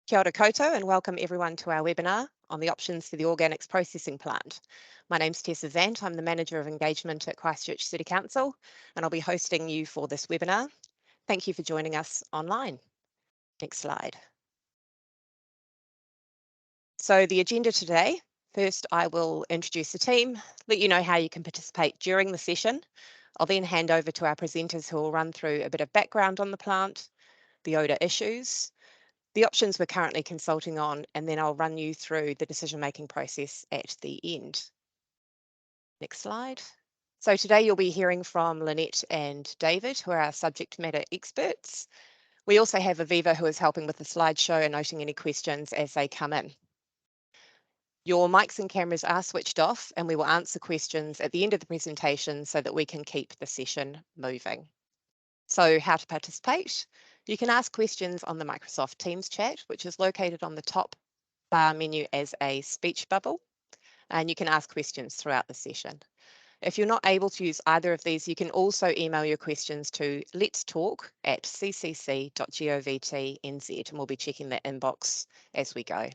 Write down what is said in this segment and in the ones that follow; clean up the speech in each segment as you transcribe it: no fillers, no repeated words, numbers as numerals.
Kia ora koutou and welcome everyone to our webinar on the options for the organics processing plant. My name's Tessa Zant, I'm the Manager of Engagement at Christchurch City Council and I'll be hosting you for this webinar. Thank you for joining us online. Next slide. So the agenda today, first I will introduce the team, let you know how you can participate during the session. I'll then hand over to our presenters who will run through a bit of background on the plant, the odour issues, the options we're currently consulting on, and then I'll run you through the decision-making process at the end. Next slide. So today you'll be hearing from Lynette and David, who are our subject matter experts. We also have Aviva, who is helping with the slideshow and noting any questions as they come in. Your mics and cameras are switched off, and we will answer questions at the end of the presentation so that we can keep the session moving. So how to participate? You can ask questions on the Microsoft Teams chat, which is located on the top bar menu as a speech bubble, and you can ask questions throughout the session. If you're not able to use either of these, you can also email your questions to letstalk@ccc.govt.nz, and we'll be checking that inbox as we go.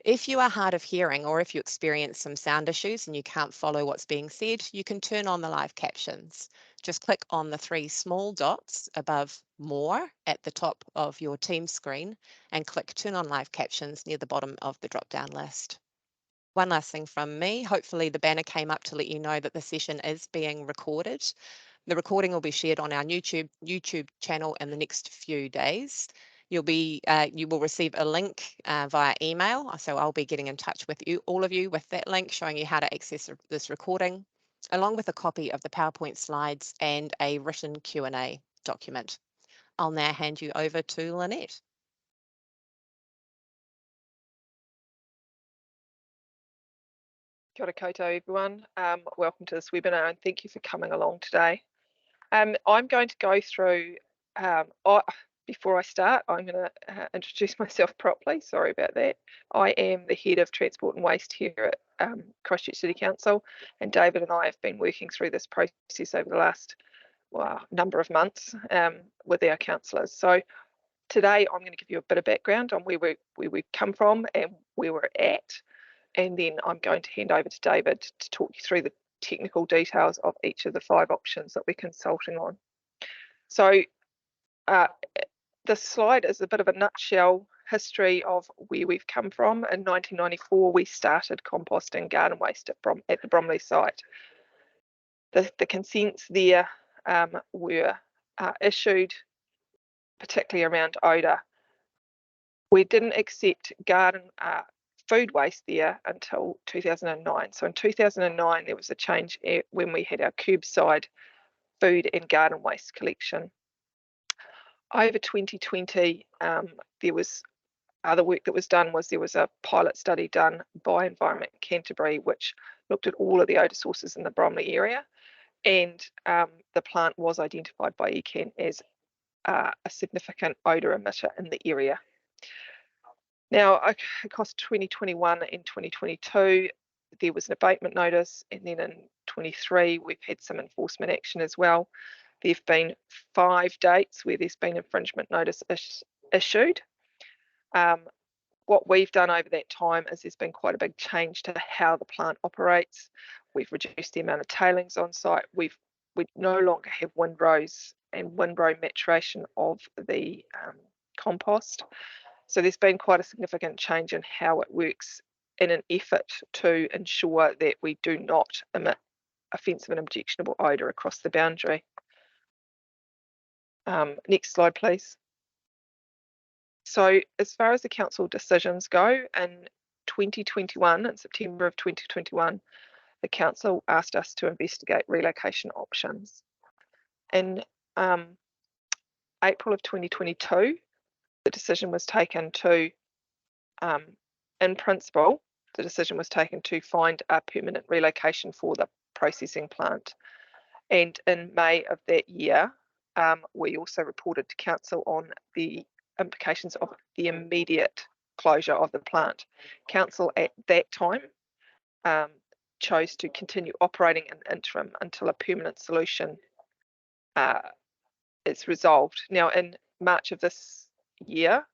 If you are hard of hearing or if you experience some sound issues and you can't follow what's being said, you can turn on the live captions. Just click on the three small dots above More at the top of your Teams screen and click Turn on Live Captions near the bottom of the drop-down list. One last thing from me, hopefully the banner came up to let you know that the session is being recorded. The recording will be shared on our YouTube channel in the next few days. You will receive a link via email, so I'll be getting in touch with all of you with that link, showing you how to access this recording, along with a copy of the PowerPoint slides and a written Q&A document. I'll now hand you over to Lynette. Kia ora koutou, everyone. Welcome to this webinar and thank you for coming along today. I'm going to go through, before I start, I'm going to introduce myself properly. Sorry about that. I am the Head of Transport and Waste here at Christchurch City Council, and David and I have been working through this process over the last number of months with our councillors. So today I'm going to give you a bit of background on where we've come from and where we're at. And then I'm going to hand over to David to talk you through the technical details of each of the 5 options that we're consulting on. So this slide is a bit of a nutshell history of where we've come from. In 1994, we started composting garden waste at the Bromley site. The consents there were issued, particularly around odour. We didn't accept garden food waste there until 2009. So in 2009, there was a change when we had our curbside food and garden waste collection. Over 2020, there was other work that was done. There was a pilot study done by Environment Canterbury, which looked at all of the odour sources in the Bromley area, and the plant was identified by ECAN as a significant odour emitter in the area. Now, across 2021 and 2022, there was an abatement notice, and then in 23, we've had some enforcement action as well. There have been 5 dates where there's been infringement notice issued. What we've done over that time is there's been quite a big change to how the plant operates. We've reduced the amount of tailings on site. We no longer have windrows and windrow maturation of the compost. So there's been quite a significant change in how it works in an effort to ensure that we do not emit offensive and objectionable odour across the boundary. Next slide, please. So as far as the council decisions go, in 2021, in September of 2021, the council asked us to investigate relocation options. In April of 2022, the decision was taken to, in principle, the decision was taken to find a permanent relocation for the processing plant. And in May of that year, we also reported to council on the implications of the immediate closure of the plant. Council at that time chose to continue operating in the interim until a permanent solution is resolved. Now, in March of this year,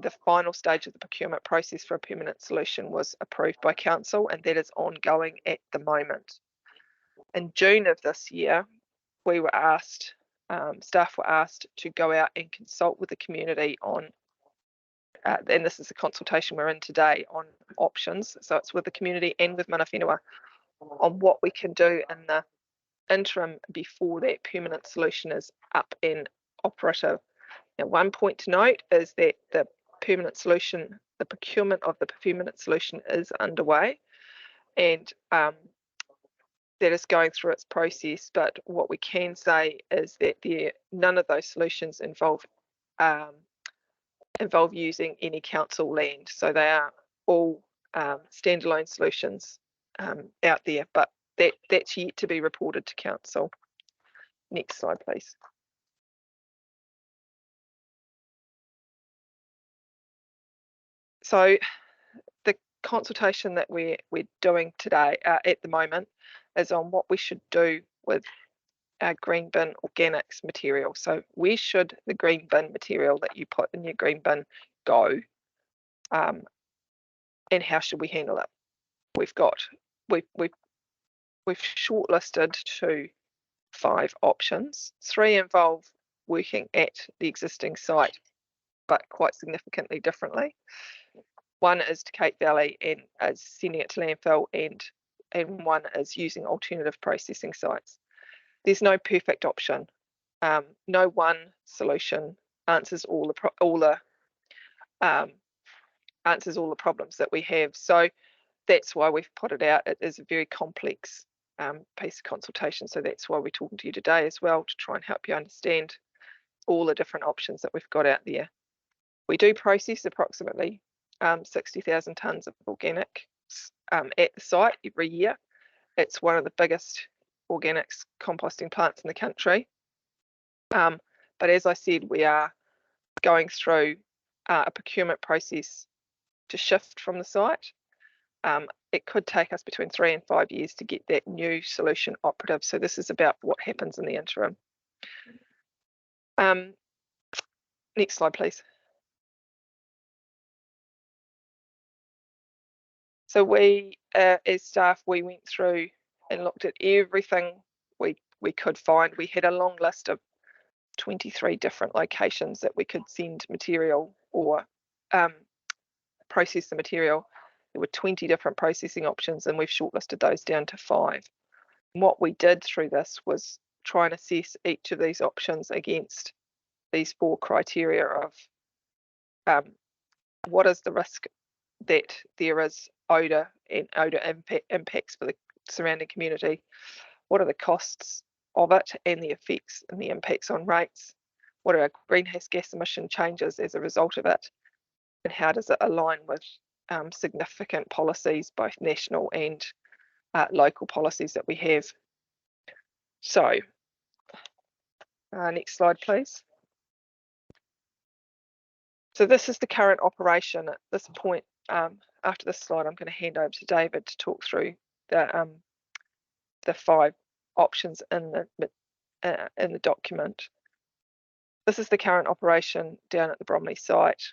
the final stage of the procurement process for a permanent solution was approved by council, and that is ongoing at the moment. In June of this year, we were asked, staff were asked to go out and consult with the community on, and this is the consultation we're in today, on options. So it's with the community and with mana whenua on what we can do in the interim before that permanent solution is up and operative. Now, one point to note is that the permanent solution, the procurement of the permanent solution is underway, and that is going through its process. But what we can say is that none of those solutions involve using any council land. So they are all standalone solutions out there, but that's yet to be reported to council. Next slide, please. So the consultation that we're doing today at the moment is on what we should do with our green bin organics material. So where should the green bin material that you put in your green bin go, and how should we handle it? We've shortlisted to 5 options. 3 involve working at the existing site, but quite significantly differently. 1 is to Cape Valley and is sending it to landfill, and 1 is using alternative processing sites. There's no perfect option. No one solution answers all the problems that we have. So that's why we've put it out. It is a very complex piece of consultation. So that's why we're talking to you today as well, to try and help you understand all the different options that we've got out there. We do process approximately 60,000 tonnes of organics at the site every year. It's one of the biggest organics composting plants in the country. But as I said, we are going through a procurement process to shift from the site. It could take us between 3 and 5 years to get that new solution operative. So this is about what happens in the interim. Next slide, please. So we, as staff, we went through and looked at everything we could find. We had a long list of 23 different locations that we could send material or process the material. There were 20 different processing options, and we've shortlisted those down to 5. And what we did through this was try and assess each of these options against these 4 criteria of what is the risk that there is odour and odour impacts for the surrounding community, what are the costs of it and the effects and the impacts on rates, what are our greenhouse gas emission changes as a result of it, and how does it align with significant policies, both national and local policies that we have. So next slide, please. So this is the current operation. At this point, after this slide, I'm going to hand over to David to talk through the 5 options in the document. This is the current operation down at the Bromley site,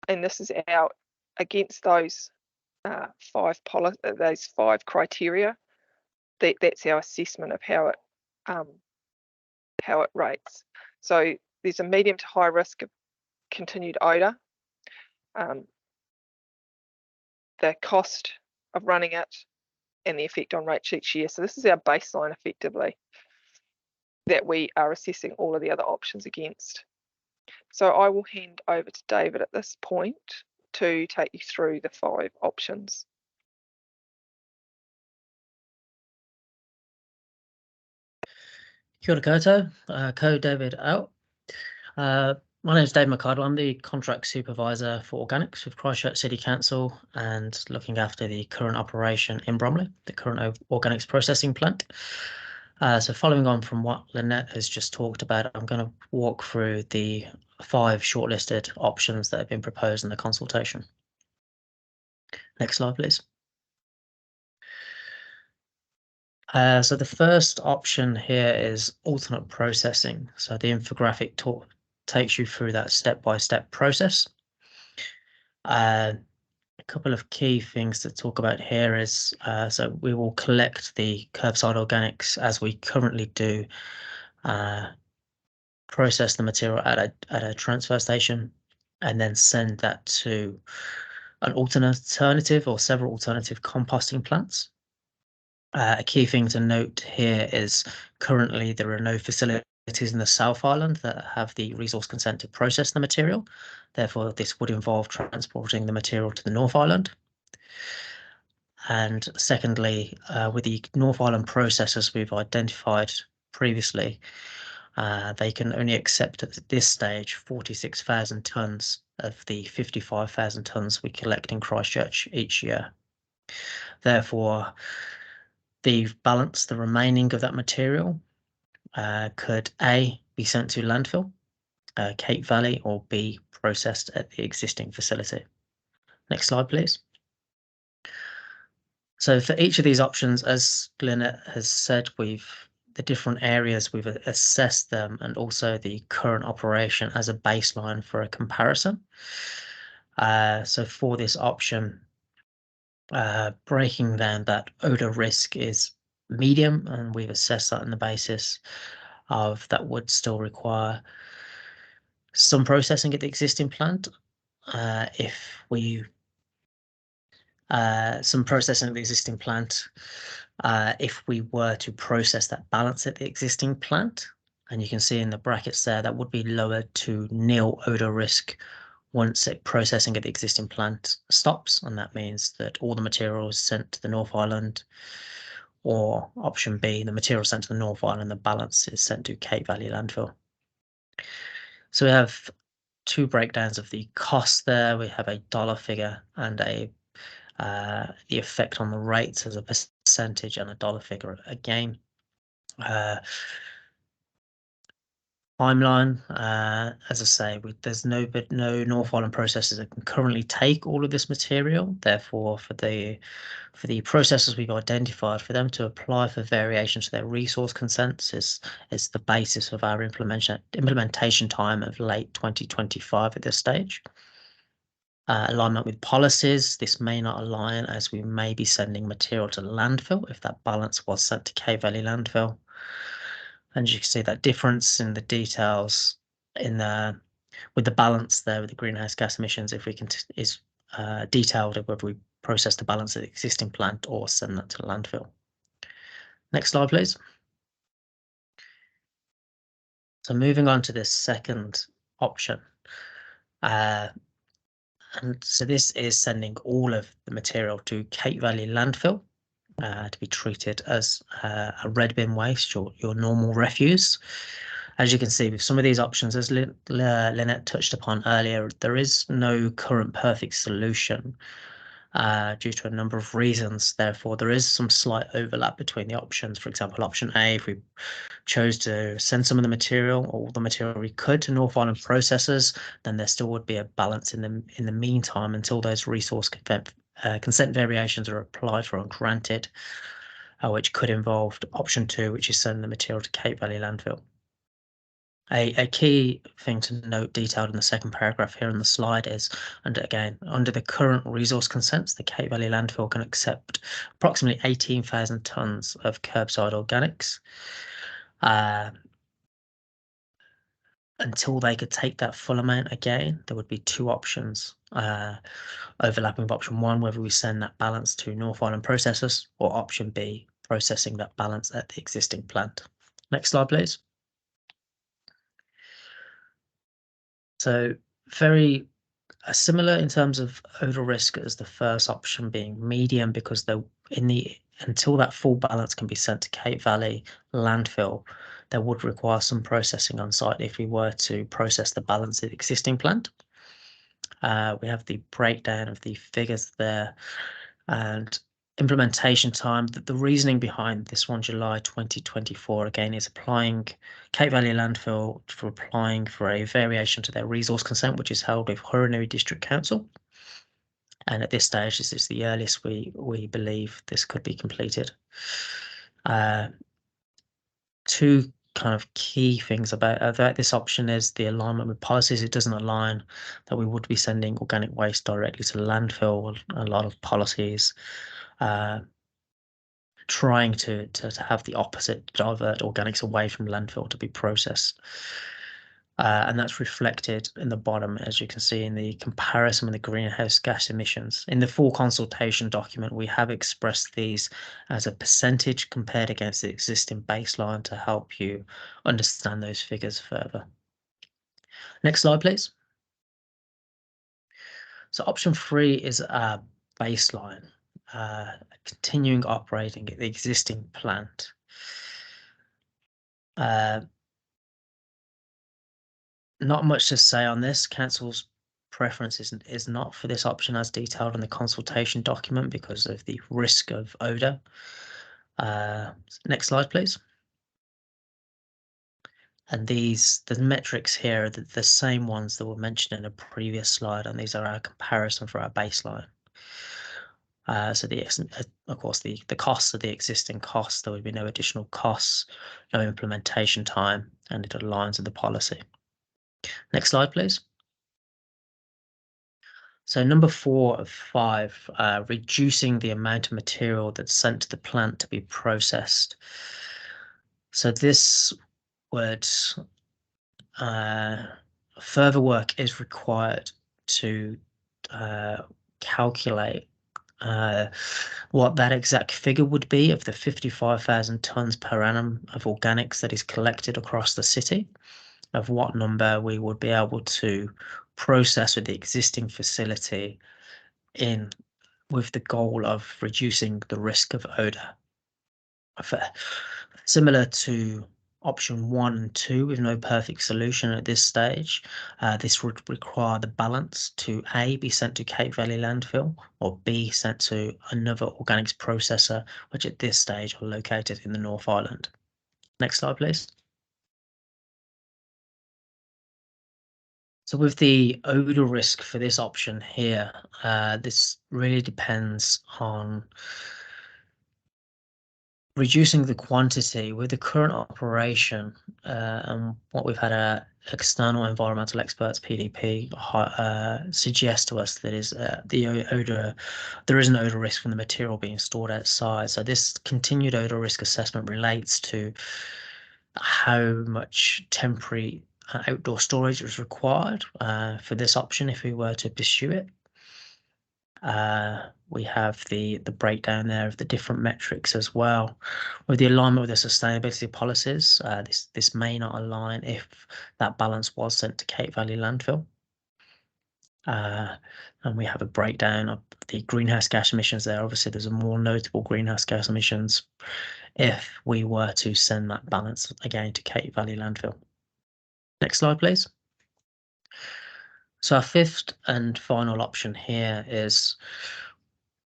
and this is our against those 5 criteria. That's our assessment of how it rates. So there's a medium to high risk of continued odour. The cost of running it and the effect on rates each year. So this is our baseline effectively that we are assessing all of the other options against. So I will hand over to David at this point to take you through the 5 options. Kia ora koutou, ko David out. My name is Dave McCardle. I'm the contract supervisor for organics with Christchurch City Council and looking after the current operation in Bromley, the current organics processing plant. So following on from what Lynette has just talked about, I'm going to walk through the 5 shortlisted options that have been proposed in the consultation. Next slide, please. So the first option here is alternate processing. So the infographic takes you through that step-by-step process. A couple of key things to talk about here is, so we will collect the curbside organics as we currently do, process the material at a transfer station, and then send that to an alternative or several alternative composting plants. A key thing to note here is currently there are no facilities in the South Island that have the resource consent to process the material. Therefore, this would involve transporting the material to the North Island. And secondly, with the North Island processors we've identified previously, they can only accept at this stage 46,000 tonnes of the 55,000 tonnes we collect in Christchurch each year. Therefore, the balance, the remaining of that material, could A, be sent to landfill, Cape Valley, or B, processed at the existing facility. Next slide, please. So for each of these options, as Lynette has said, the different areas, we've assessed them, and also the current operation as a baseline for a comparison. So for this option, breaking down that odour risk is medium, and we've assessed that on the basis of that would still require some processing at the existing plant. Some processing of the existing plant, if we were to process that balance at the existing plant, and you can see in the brackets there, that would be lowered to nil odour risk once processing at the existing plant stops, and that means that all the material is sent to the North Island, or option B, the material sent to the North Island, the balance is sent to Cape Valley landfill. So we have two breakdowns of the cost there. We have a dollar figure and the effect on the rates as a percentage, and a dollar figure again. Timeline, as I say, there's no North Island processors that can currently take all of this material. Therefore, for the processors we've identified, for them to apply for variations to their resource consents is the basis of our implementation time of late 2025 at this stage. Alignment with policies, this may not align, as we may be sending material to landfill if that balance was sent to Cape Valley landfill. And you can see that difference in the details with the balance there with the greenhouse gas emissions, if we can is detailed of whether we process the balance of the existing plant or send that to landfill. Next slide, please. So moving on to this second option. And so this is sending all of the material to Cape Valley landfill to be treated as a red bin waste, your normal refuse. As you can see with some of these options, as Lynette touched upon earlier, there is no current perfect solution due to a number of reasons. Therefore, there is some slight overlap between the options. For example, option A, if we chose to send some of the material, or the material we could, to North Island processors, then there still would be a balance in the meantime until those resource consent variations are applied for and granted, which could involve option 2, which is sending the material to Cape Valley landfill. A key thing to note detailed in the second paragraph here on the slide is, and again, under the current resource consents, the Cape Valley landfill can accept approximately 18,000 tonnes of curbside organics. Until they could take that full amount again, there would be two options, overlapping with option 1, whether we send that balance to North Island processors, or option B, processing that balance at the existing plant. Next slide, please. So very similar in terms of odour risk as the first option, being medium, because until that full balance can be sent to Cape Valley landfill, there would require some processing on site if we were to process the balance of the existing plant. We have the breakdown of the figures there, and implementation time. The reasoning behind this one, July 2024, again, is applying Cape Valley landfill for applying for a variation to their resource consent, which is held with Huronui District Council. And at this stage, this is the earliest we believe this could be completed. Two kind of key things about this option is the alignment with policies. It doesn't align that we would be sending organic waste directly to landfill. A lot of policies trying to have the opposite, divert organics away from landfill to be processed. And that's reflected in the bottom, as you can see, in the comparison with the greenhouse gas emissions. In the full consultation document, we have expressed these as a percentage compared against the existing baseline to help you understand those figures further. Next slide, please. So option 3 is a baseline, continuing operating at the existing plant. Not much to say on this. Council's preference is not for this option as detailed in the consultation document because of the risk of odour. Next slide, please. And the metrics here are the same ones that were mentioned in a previous slide, and these are our comparison for our baseline. So of course, the costs are the existing costs. There would be no additional costs, no implementation time, and it aligns with the policy. Next slide, please. So number 4 of 5, reducing the amount of material that's sent to the plant to be processed. So this would, further work is required to calculate what that exact figure would be of the 55,000 tonnes per annum of organics that is collected across the city, of what number we would be able to process with the existing facility with the goal of reducing the risk of odour. Similar to option 1 and 2 with no perfect solution at this stage, this would require the balance to A, be sent to Cape Valley landfill, or B, sent to another organics processor, which at this stage are located in the North Island. Next slide, please. So with the odour risk for this option here, this really depends on reducing the quantity with the current operation, and what we've had external environmental experts, PDP, suggest to us that is there is an odour risk from the material being stored outside. So this continued odour risk assessment relates to how much temporary outdoor storage is required for this option if we were to pursue it. We have the breakdown there of the different metrics as well. With the alignment with the sustainability policies, this may not align if that balance was sent to Cape Valley landfill. And we have a breakdown of the greenhouse gas emissions there. Obviously, there's a more notable greenhouse gas emissions if we were to send that balance again to Cape Valley landfill. Next slide, please. So our 5th and final option here is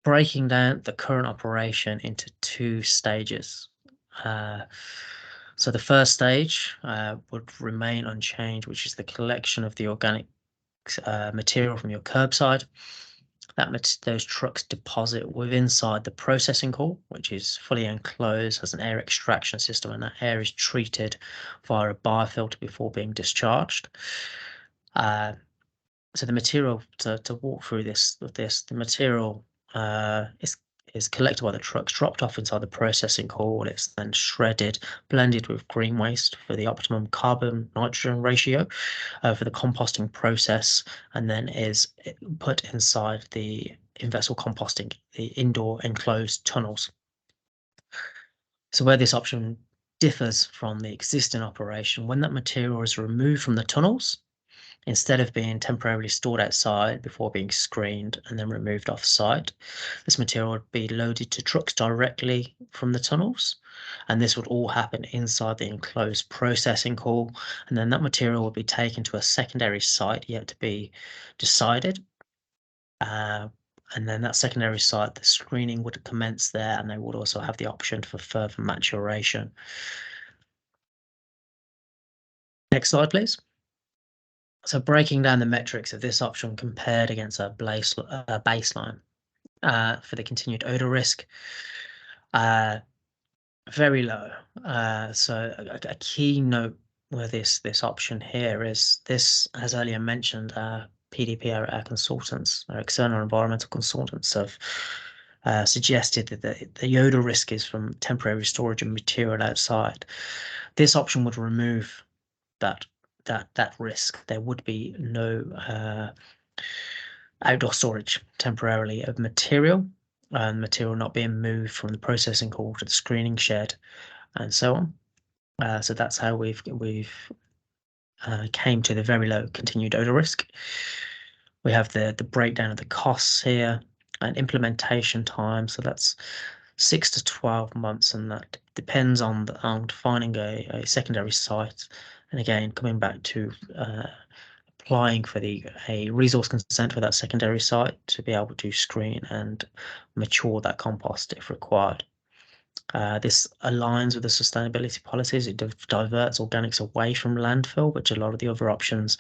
breaking down the current operation into 2 stages. So the first stage would remain unchanged, which is the collection of the organic material from your curbside. Those trucks deposit inside the processing hall, which is fully enclosed, has an air extraction system, and that air is treated via a biofilter before being discharged. So the material to walk through the material is collected by the trucks, dropped off inside the processing hall. It's then shredded, blended with green waste for the optimum carbon-nitrogen ratio for the composting process, and then is put inside the in-vessel composting, the indoor enclosed tunnels. So where this option differs from the existing operation, when that material is removed from the tunnels, instead of being temporarily stored outside before being screened and then removed off site, this material would be loaded to trucks directly from the tunnels, and this would all happen inside the enclosed processing hall, and then that material would be taken to a secondary site yet to be decided, and then that secondary site, the screening would commence there, and they would also have the option for further maturation. Next slide, please. So breaking down the metrics of this option compared against a baseline for the continued odour risk. very low. So a key note with this option here is this, as earlier mentioned, PDP, our consultants, our external environmental consultants, have suggested that the odor risk is from temporary storage of material outside. This option would remove that risk. There would be no outdoor storage temporarily of material, and material not being moved from the processing hall to the screening shed, and so on. So that's how we've came to the very low continued odor risk. We have the breakdown of the costs here and implementation time. So that's 6 to 12 months, and that depends on finding a secondary site. And again, coming back to applying for a resource consent for that secondary site to be able to screen and mature that compost if required. This aligns with the sustainability policies. It diverts organics away from landfill, which a lot of the other options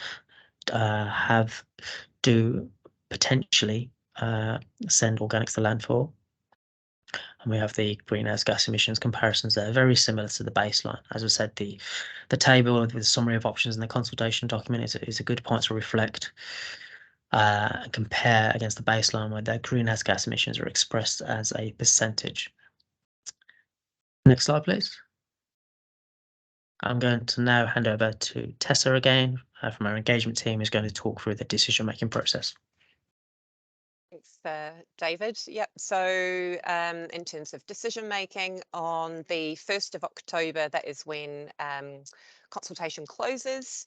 do potentially send organics to landfill. And we have the greenhouse gas emissions comparisons there, very similar to the baseline. As I said, the table with the summary of options in the consultation document is a good point to reflect and compare against the baseline where their greenhouse gas emissions are expressed as a percentage. Next slide, please. I'm going to now hand over to Tessa again from our engagement team, who's going to talk through the decision-making process. Thanks, David. Yep. So in terms of decision making, on the 1st of October, that is when consultation closes.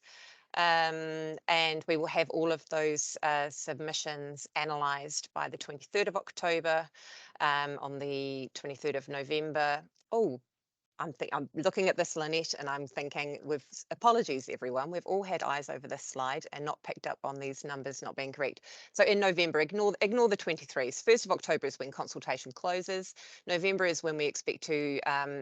And we will have all of those submissions analysed by the 23rd of October. On the 23rd of November, I'm looking at this, Lynette, and I'm thinking, apologies everyone, we've all had eyes over this slide and not picked up on these numbers not being correct. So in November, ignore the 23s. 1st of October is when consultation closes. November is when we expect to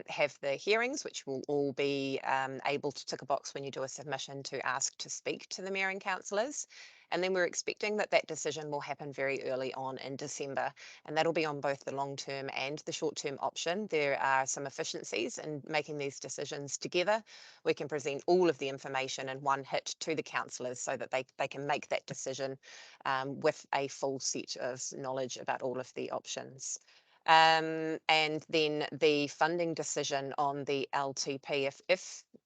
have the hearings, which will all be able to tick a box when you do a submission to ask to speak to the Mayor and councillors. And then we're expecting that decision will happen very early on in December, and that'll be on both the long-term and the short-term option. There are some efficiencies in making these decisions together. We can present all of the information in one hit to the councillors so that they can make that decision with a full set of knowledge about all of the options. And then the funding decision on the LTP,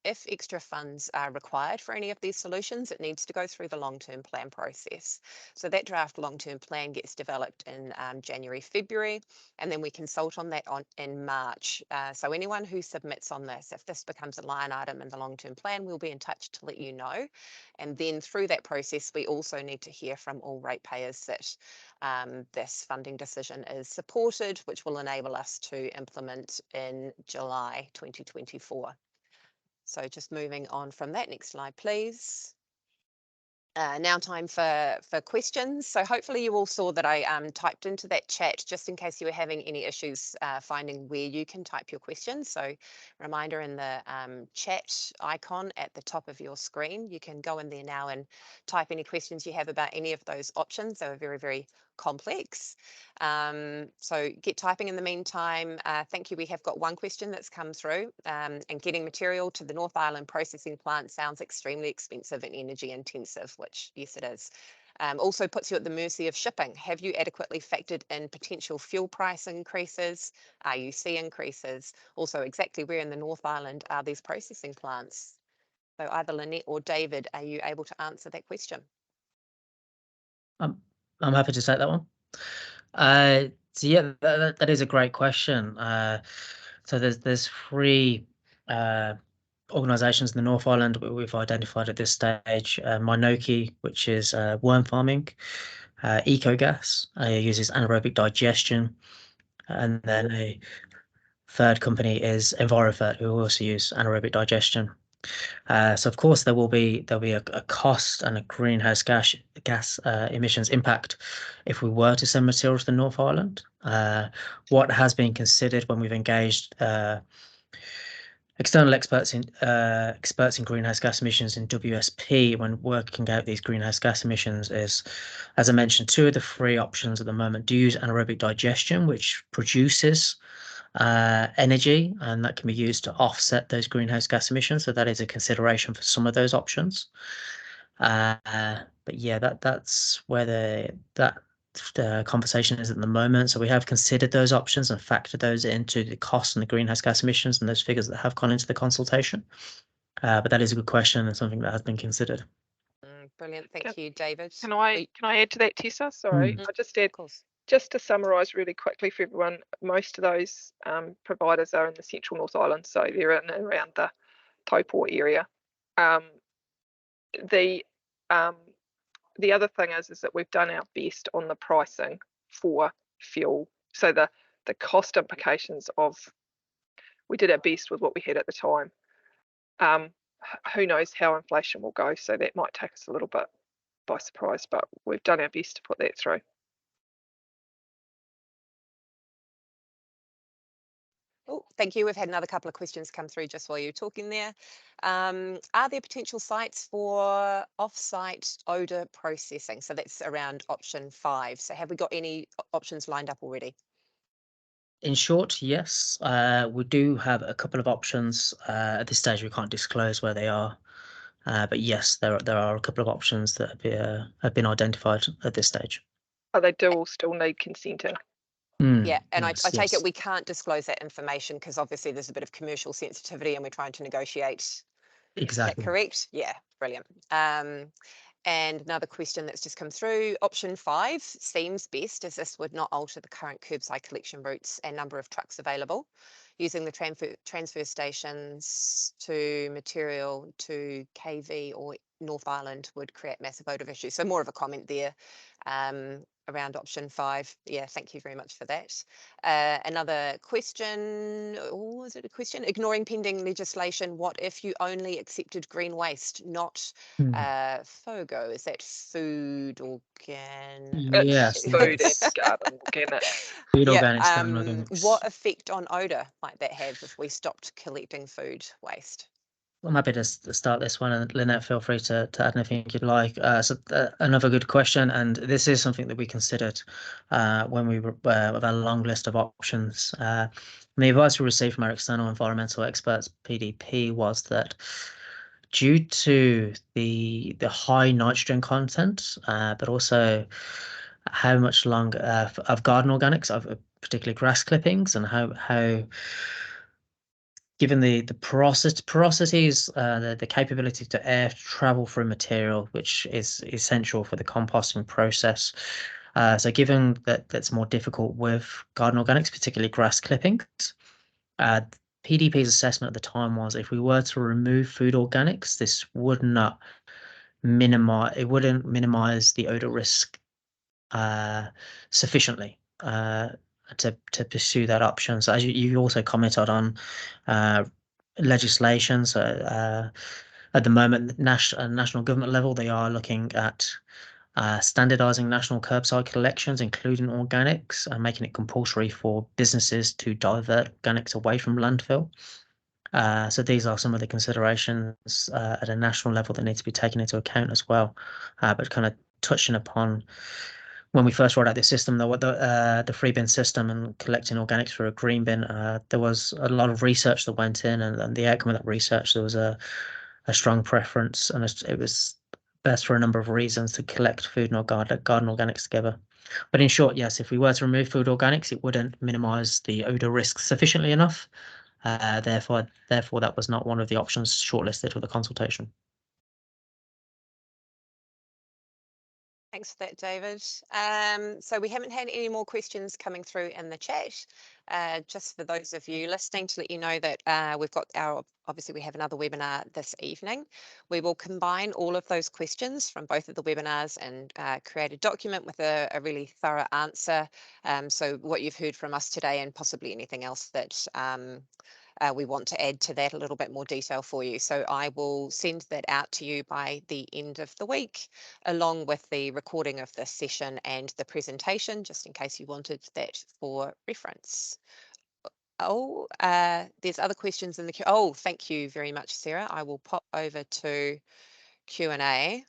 if extra funds are required for any of these solutions, it needs to go through the long-term plan process. So that draft long-term plan gets developed in January, February, and then we consult on that in March. So anyone who submits on this, if this becomes a line item in the long-term plan, we'll be in touch to let you know. And then through that process, we also need to hear from all ratepayers that this funding decision is supported, which will enable us to implement in July 2024. So just moving on from that, next slide, please. Now time for questions. So hopefully you all saw that I typed into that chat just in case you were having any issues finding where you can type your questions. So reminder in the chat icon at the top of your screen, you can go in there now and type any questions you have about any of those options. They were very, very complex. So get typing in the meantime. Thank you. We have got one question that's come through, and getting material to the North Island processing plant sounds extremely expensive and energy intensive, which yes it is. Also puts you at the mercy of shipping. Have you adequately factored in potential fuel price increases, RUC increases? Also, exactly where in the North Island are these processing plants? So either Lynette or David, are you able to answer that question? I'm happy to take that one. So yeah, that is a great question. So there's three organisations in the North Island we've identified at this stage. Minoki, which is worm farming. Ecogas uses anaerobic digestion, and then a third company is EnviroFert, who also use anaerobic digestion. So of course there'll be a cost and a greenhouse gas emissions impact if we were to send material to the North Island. What has been considered when we've engaged external experts in greenhouse gas emissions in WSP when working out these greenhouse gas emissions is, as I mentioned, 2 of the 3 options at the moment do use anaerobic digestion, which produces energy, and that can be used to offset those greenhouse gas emissions. So that is a consideration for some of those options. But yeah, that's where the conversation is at the moment. So we have considered those options and factored those into the cost and the greenhouse gas emissions and those figures that have gone into the consultation. But that is a good question and something that has been considered. Brilliant. Thank you, David. Can I add to that, Tessa? Sorry, I just add. Of course. Just to summarise really quickly for everyone, most of those providers are in the Central North Island, so they're in and around the Taupō area. The other thing is that we've done our best on the pricing for fuel. So the cost implications of, we did our best with what we had at the time. Who knows how inflation will go, so that might take us a little bit by surprise, but we've done our best to put that through. Oh, thank you. We've had another couple of questions come through just while you're talking there. Are there potential sites for off-site odour processing? So that's around option 5. So have we got any options lined up already? In short, yes. We do have a couple of options. At this stage, we can't disclose where they are. But yes, there are a couple of options that have been identified at this stage. Oh, they do all still need consenting. Yeah, and yes, I take yes. it we can't disclose that information because obviously there's a bit of commercial sensitivity and we're trying to negotiate. Is that Exactly. correct? Yeah, brilliant. And another question that's just come through, option 5 seems best as this would not alter the current curbside collection routes and number of trucks available. Using the transfer stations to material to KV or North Island would create massive odour issues. So more of a comment there around option 5. Yeah, thank you very much for that. Another question, or is it a question? Ignoring pending legislation, what if you only accepted green waste, not FOGO? Is that food organic? It's Yes, food yes. and garden organic. Food Yeah, organics, garden organics. what effect on odour might that have if we stopped collecting food waste? I'm happy to start this one, and Lynette, feel free to add anything you'd like. So another good question, and this is something that we considered when we were with our long list of options. The advice we received from our external environmental experts, PDP, was that due to the high nitrogen content, but also how much longer of garden organics, of particularly grass clippings, and how given the porosities, the capability to air travel through material, which is essential for the composting process. So given that that's more difficult with garden organics, particularly grass clippings, PDP's assessment at the time was if we were to remove food organics, this would not minimize, it wouldn't minimize the odor risk sufficiently to pursue that option. So as you also commented on legislation, so at the moment, national government level, they are looking at standardizing national curbside collections, including organics, and making it compulsory for businesses to divert organics away from landfill. So these are some of the considerations at a national level that need to be taken into account as well. But kind of touching upon when we first rolled out this system, the free bin system and collecting organics for a green bin, there was a lot of research that went in, and the outcome of that research, there was a strong preference, and it was best for a number of reasons to collect food and garden organics together. But in short, yes, if we were to remove food organics, it wouldn't minimise the odour risk sufficiently enough. Therefore, that was not one of the options shortlisted for the consultation. Thanks for that, David. So we haven't had any more questions coming through in the chat. Just for those of you listening, to let you know that we've got obviously we have another webinar this evening. We will combine all of those questions from both of the webinars and create a document with a really thorough answer. So what you've heard from us today and possibly anything else that we want to add to that, a little bit more detail for you. So I will send that out to you by the end of the week, along with the recording of this session and the presentation, just in case you wanted that for reference. Oh, there's other questions in the queue. Oh, thank you very much, Sarah. I will pop over to Q&A.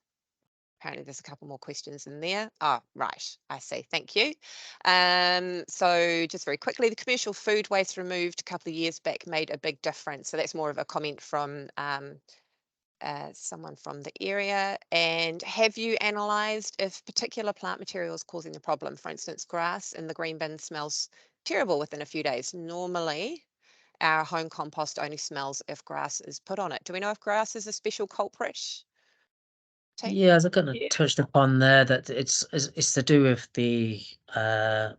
apparently there's a couple more questions in there. Oh, right, I see, thank you. So just very quickly, the commercial food waste removed a couple of years back made a big difference. So that's more of a comment from someone from the area. And have you analysed if particular plant material is causing the problem? For instance, grass in the green bin smells terrible within a few days. Normally, our home compost only smells if grass is put on it. Do we know if grass is a special culprit? Team? Yeah, as I kind of Yeah. touched upon there, that it's to do with the kind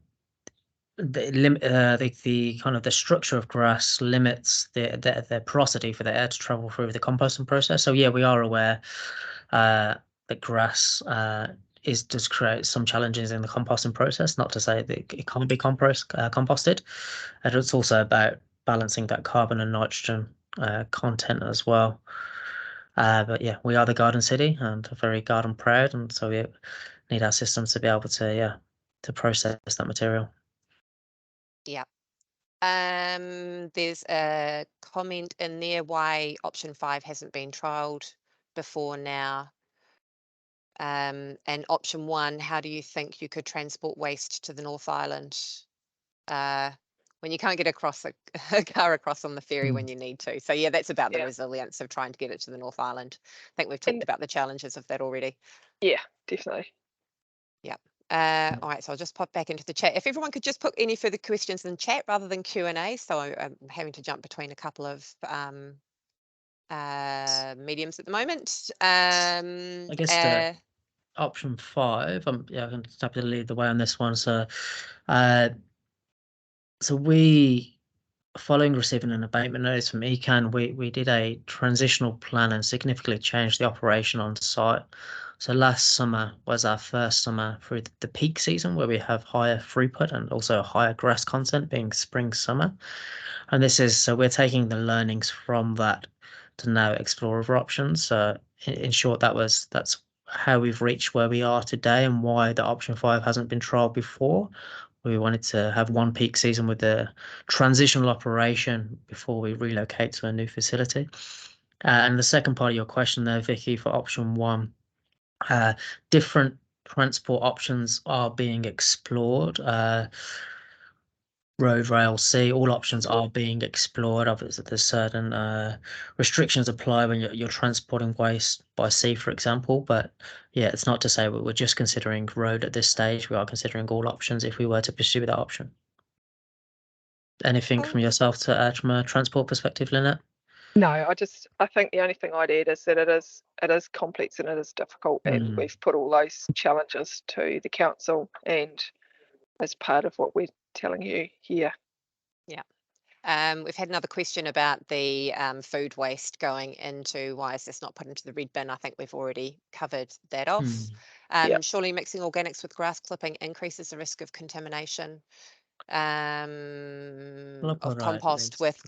of the structure of grass limits the porosity for the air to travel through the composting process. So yeah, we are aware that grass does create some challenges in the composting process. Not to say that it can't be composted, and it's also about balancing that carbon and nitrogen content as well. But yeah, we are the garden city and very garden proud, and so we need our systems to be able to to process that material. Yeah. There's a comment in there why option 5 hasn't been trialled before now. And option 1, how do you think you could transport waste to the North Island when you can't get across a car across on the ferry when you need to? So yeah, that's about the Yeah. resilience of trying to get it to the North Island. I think we've talked And about the challenges of that already. yeah, definitely. Yeah. All right, so I'll just pop back into the chat. If everyone could just put any further questions in the chat rather than Q&A, so I'm having to jump between a couple of mediums at the moment. I guess the option 5, yeah, I'm happy to lead the way on this one. So, we, following receiving an abatement notice from ECAN, we did a transitional plan and significantly changed the operation on site. So last summer was our first summer through the peak season where we have higher throughput and also higher grass content, being spring summer. And so we're taking the learnings from that to now explore other options. So in short, that's how we've reached where we are today and why the option 5 hasn't been trialed before. We wanted to have one peak season with the transitional operation before we relocate to a new facility. And the second part of your question there, Vicky, for option 1, different transport options are being explored. Road, rail, sea, all options are being explored. Obviously, there's certain restrictions apply when you're transporting waste by sea, for example. But yeah, it's not to say we're just considering road at this stage. We are considering all options if we were to pursue that option. Anything from yourself to add from a transport perspective, Lynette? No, I think the only thing I'd add is that it is complex and it is difficult, and we've put all those challenges to the council and as part of what we're telling you here. Yeah. We've had another question about the food waste going into, why is this not put into the red bin? I think we've already covered that off. Yep. Surely mixing organics with grass clipping increases the risk of contamination of compost with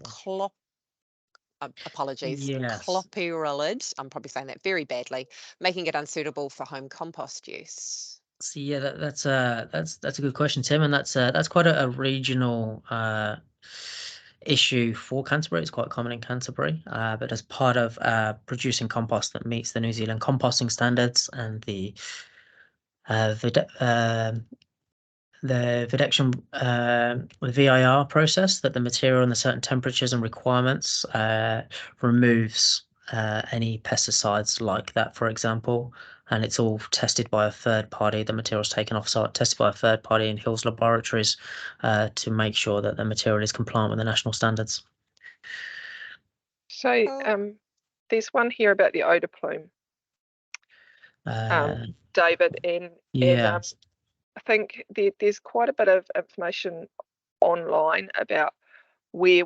apologies, Yes. clopyralid. I'm probably saying that very badly, making it unsuitable for home compost use. So yeah, that's a good question, Tim, and that's quite a regional issue for Canterbury. It's quite common in Canterbury, but as part of producing compost that meets the New Zealand composting standards and the Videction the VIR process, that the material under certain temperatures and requirements removes any pesticides like that, for example, and it's all tested by a third party. The material's taken off site, tested by a third party in Hills Laboratories to make sure that the material is compliant with the national standards. So there's one here about the odour plume, David, and yeah. I think there's quite a bit of information online about where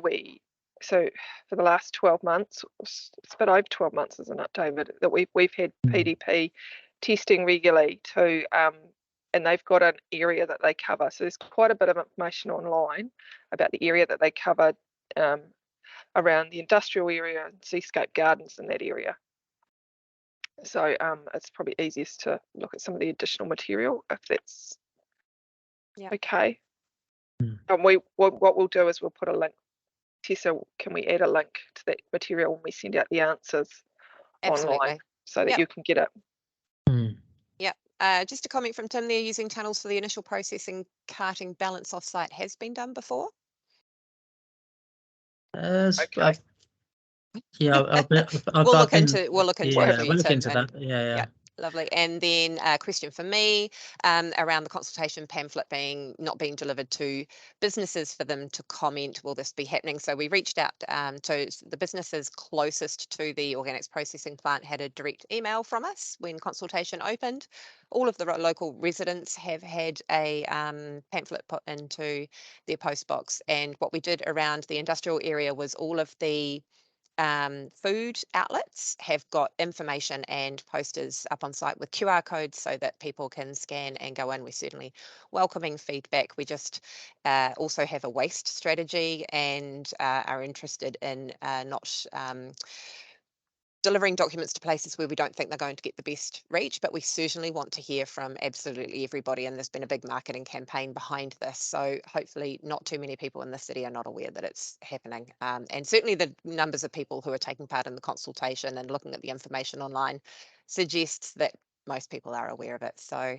so for the last 12 months, it's a bit over 12 months, isn't it, David, that we've had PDP testing regularly to, and they've got an area that they cover. So there's quite a bit of information online about the area that they cover around the industrial area and seascape gardens in that area. So it's probably easiest to look at some of the additional material if that's okay. And what we'll do is we'll put a link. Tessa, can we add a link to that material when we send out the answers online so that you can get it? Just a comment from Tim there, using tunnels for the initial processing, carting balance off-site has been done before. Okay. Yeah, We'll I've look been. into we'll look into Yeah, it for you, we'll look Tim. into And that. Yeah. lovely. And then a question for me around the consultation pamphlet not being delivered to businesses for them to comment. Will this be happening? So we reached out to the businesses closest to the organics processing plant, had a direct email from us when consultation opened. All of the local residents have had a pamphlet put into their post box. And what we did around the industrial area was all of the food outlets have got information and posters up on site with QR codes so that people can scan and go in. We're certainly welcoming feedback. We just also have a waste strategy and are interested in not delivering documents to places where we don't think they're going to get the best reach, but we certainly want to hear from absolutely everybody. And there's been a big marketing campaign behind this. So hopefully not too many people in the city are not aware that it's happening. And certainly the numbers of people who are taking part in the consultation and looking at the information online suggests that most people are aware of it. So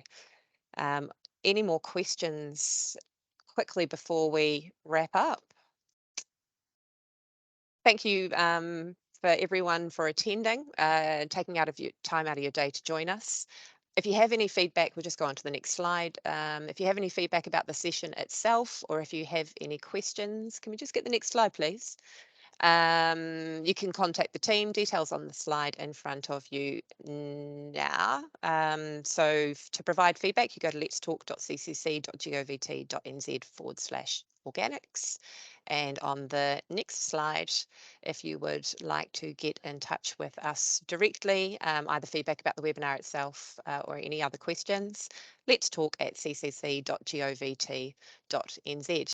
any more questions quickly before we wrap up? Thank you for everyone for attending, taking out of your time out of your day to join us. If you have any feedback, we'll just go on to the next slide. If you have any feedback about the session itself, or if you have any questions, can we just get the next slide, please? You can contact the team, details on the slide in front of you now. So to provide feedback, you go to letstalk.ccc.govt.nz/organics. And on the next slide, if you would like to get in touch with us directly, either feedback about the webinar itself or any other questions, let's talk at ccc.govt.nz.